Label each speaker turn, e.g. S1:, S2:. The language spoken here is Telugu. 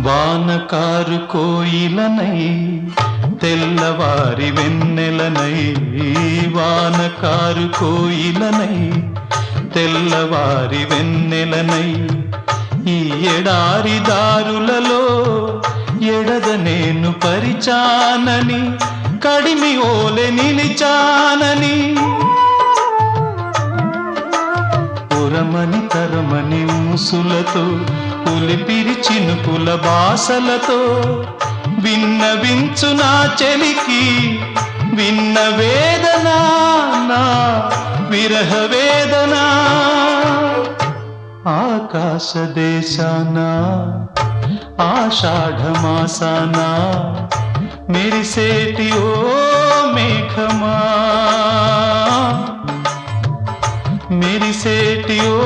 S1: వానకారు కోయిలనై తెల్లవారి వెన్నెలనై, వానకారు కోయిలనై తెల్లవారి వెన్నెలనై, ఈ ఎడారి దారులలో ఎడద నేను పరిచానని, కడిమి ఓలె నిలిచానని, పురమని తరమని ముసులతో పులిపిరి చినుకుల బాసలతో విన్నవించు నా చెలికి విన్న వేదన, నా విరహ వేదన. ఆకాశ దేశాన ఆషాఢమాసాన మెరిసేటి ఓ మేఘమా, మెరిసేటి ఓ